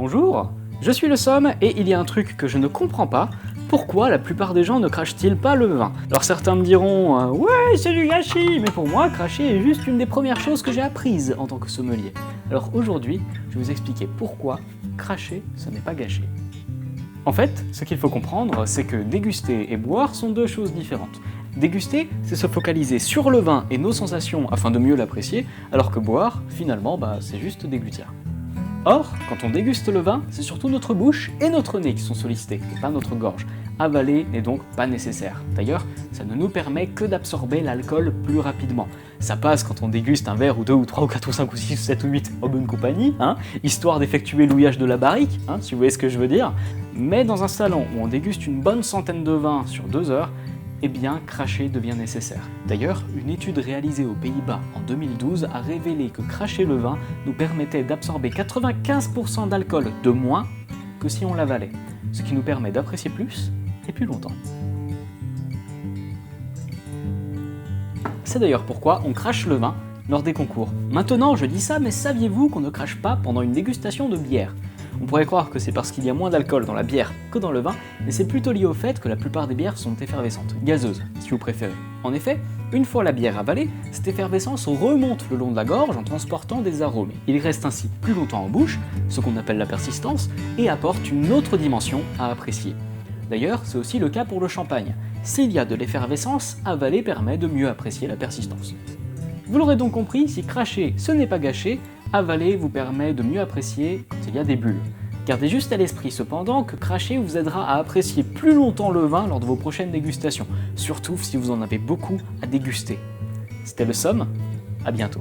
Bonjour, je suis le Somme et il y a un truc que je ne comprends pas. Pourquoi la plupart des gens ne crachent-ils pas le vin? Alors certains me diront ouais, c'est du gâchis, mais pour moi, cracher est juste une des premières choses que j'ai apprises en tant que sommelier. Alors aujourd'hui, je vais vous expliquer pourquoi cracher, ce n'est pas gâcher. En fait, ce qu'il faut comprendre, c'est que déguster et boire sont deux choses différentes. Déguster, c'est se focaliser sur le vin et nos sensations afin de mieux l'apprécier, alors que boire, finalement, c'est juste déglutir. Or, quand on déguste le vin, c'est surtout notre bouche et notre nez qui sont sollicités, et pas notre gorge. Avaler n'est donc pas nécessaire. D'ailleurs, ça ne nous permet que d'absorber l'alcool plus rapidement. Ça passe quand on déguste un verre ou deux ou trois ou quatre ou cinq ou six ou sept ou huit en bonne compagnie, histoire d'effectuer l'ouillage de la barrique, si vous voyez ce que je veux dire. Mais dans un salon où on déguste une bonne centaine de vins sur 2 heures, cracher devient nécessaire. D'ailleurs, une étude réalisée aux Pays-Bas en 2012 a révélé que cracher le vin nous permettait d'absorber 95% d'alcool de moins que si on l'avalait, ce qui nous permet d'apprécier plus et plus longtemps. C'est d'ailleurs pourquoi on crache le vin lors des concours. Maintenant, je dis ça, mais saviez-vous qu'on ne crache pas pendant une dégustation de bière ? On pourrait croire que c'est parce qu'il y a moins d'alcool dans la bière que dans le vin, mais c'est plutôt lié au fait que la plupart des bières sont effervescentes, gazeuses, si vous préférez. En effet, une fois la bière avalée, cette effervescence remonte le long de la gorge en transportant des arômes. Il reste ainsi plus longtemps en bouche, ce qu'on appelle la persistance, et apporte une autre dimension à apprécier. D'ailleurs, c'est aussi le cas pour le champagne. S'il y a de l'effervescence, avaler permet de mieux apprécier la persistance. Vous l'aurez donc compris, si cracher ce n'est pas gâcher, avaler vous permet de mieux apprécier quand il y a des bulles. Gardez juste à l'esprit cependant que cracher vous aidera à apprécier plus longtemps le vin lors de vos prochaines dégustations, surtout si vous en avez beaucoup à déguster. C'était le Somme, à bientôt.